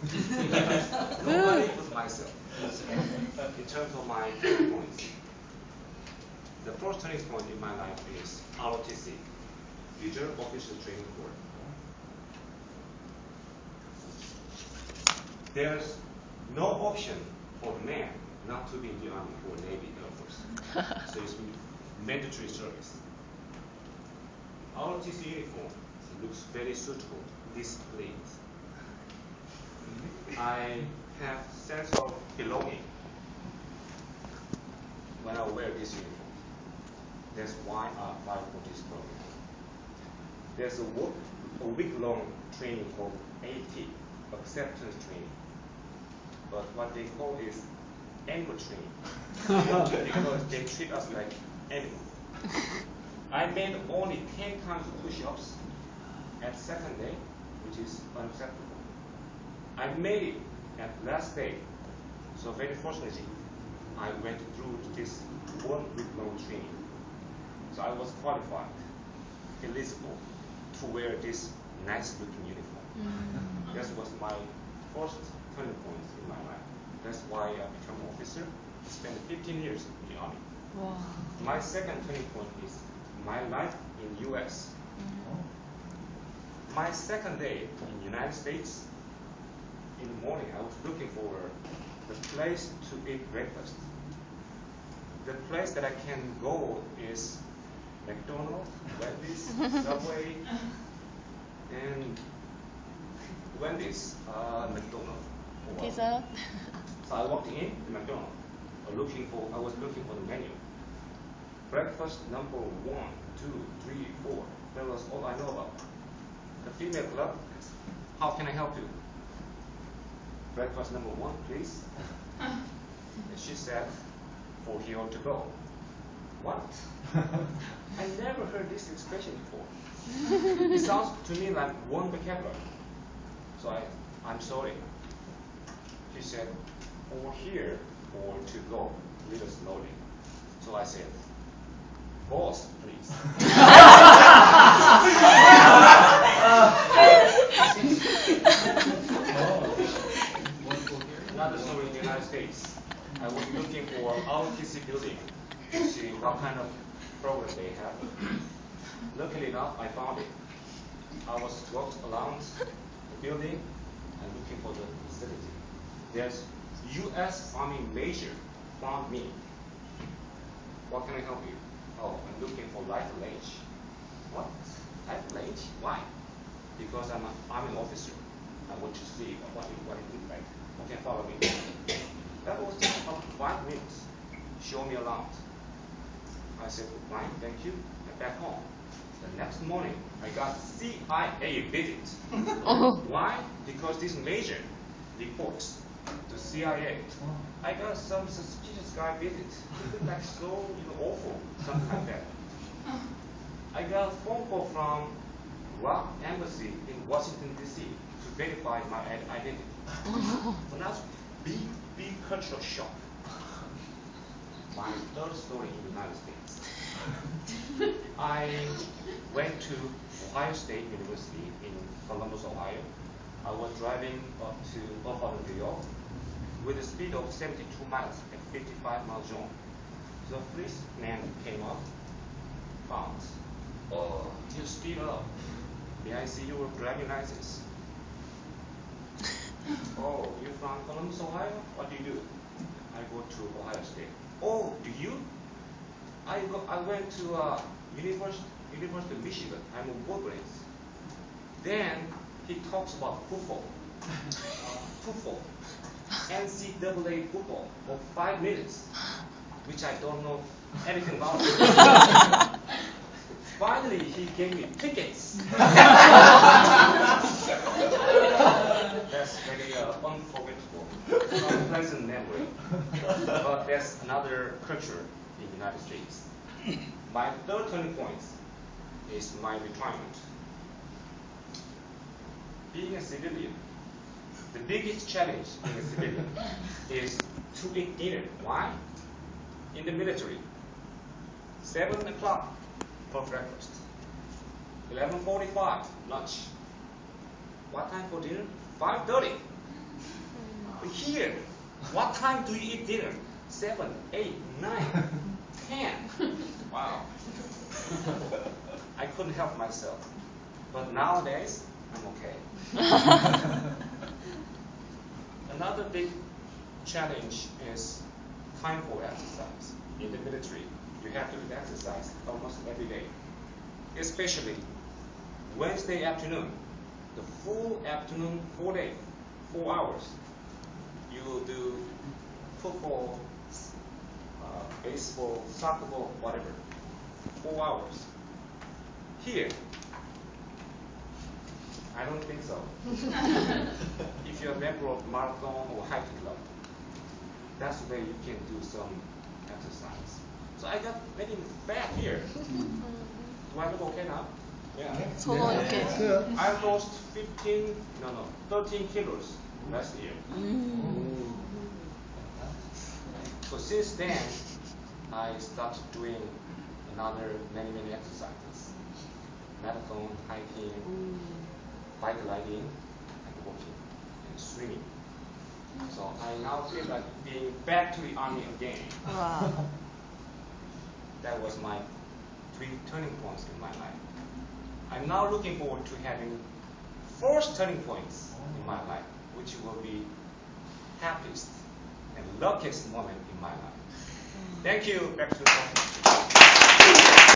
Nobody but myself. In terms of my turning points, the first turning point in my life is ROTC, Reserve Officer Training Corps. There's no option for men not to be in the Army or Navy, Air Force. So it's mandatory service. ROTC uniform looks very suitable, displayed. I have sense of belonging when I wear this uniform. That's why I applied for this program. There's a week-long training called AT, acceptance training. But what they call is animal training because they treat us like animals. I made only 10 times push-ups at second day, which is unacceptable. I made it at last day. So very fortunately, I went through this 1 week-long training. So I was qualified, eligible to wear this nice-looking uniform. That was my first turning point in my life. That's why I became an officer. I spent 15 years in the Army. Wow. My second turning point is my life in U.S. My second day in the United States, in the morning, I was looking for the place to eat breakfast. The place that I can go is McDonald's, Wendy's, Subway, and Wendy's, McDonald's. Pizza. So I walked in the McDonald's, I was looking for the menu. Breakfast number 1, 2, 3, 4. That was all I know about. The female club, how can I help you? Breakfast number 1, please. And she said, 4 here to go. What? I never heard this expression before. It sounds to me like one vocabulary. So I'm sorry. She said, 4 here or to go, a little slowly. So I said, boss, please. Another story in the United States. I was looking for ROTC building to see what kind of program they have. Luckily enough, I found it. I was walked around the building and looking for the facility. There's U.S. Army Major found me. What can I help you? Oh, I'm looking for rifle range. What? Rifle range? Why? Because I'm an officer. I want to see what it looks like. Okay, follow me. That was just about 5 minutes. Show me around. I said, fine, thank you. And back home. The next morning, I got CIA visit. Why? Because this major reports to CIA. I got some suspicious guy visit. He looked like so awful, something like that. I got a phone call from Rock Embassy in Washington, D.C. to verify my identity. So that's big cultural shock. My third story in the United States. I went to Ohio State University in Columbus, Ohio. I was driving up to Buffalo, New York, with a speed of 72 miles at 55 miles zone. The policeman came up, found, you speed up. May I see your driving license? Oh, you're from Columbus, Ohio? What do you do? I go to Ohio State. Oh, do you? I went to University of Michigan. I'm a Wolverines. Then he talks about football. Football. NCAA football for 5 minutes, which I don't know anything about. Finally, he gave me tickets. That's very unforgettable, unpleasant memory. But that's another culture in the United States. My third turning point is my retirement. Being a civilian, the biggest challenge being a civilian is to eat dinner. Why? In the military, 7 o'clock for breakfast, 11:45 lunch. What time for dinner? 5:30. Here, what time do you eat dinner? 7, 8, 9, 10. Wow. I couldn't help myself. But nowadays, I'm okay. Another big challenge is time for exercise. In the military, you have to do exercise almost every day, especially Wednesday afternoon, the full afternoon, 4 days, 4 hours. You will do football, baseball, soccer ball, whatever, 4 hours. Here, I don't think so. If you're a member of marathon or hiking club, that's where you can do some exercise. So I got very fat here. Do I look okay now? Yeah. I lost 13 kilos last year. So since then, I started doing many exercises. Marathon, hiking, bike riding, and walking, and swimming. So I now feel like being back to the army again. Wow. That was my 3 turning points in my life. I'm now looking forward to having 4 turning points in my life, which will be happiest and luckiest moment in my life. Thank you. Back to the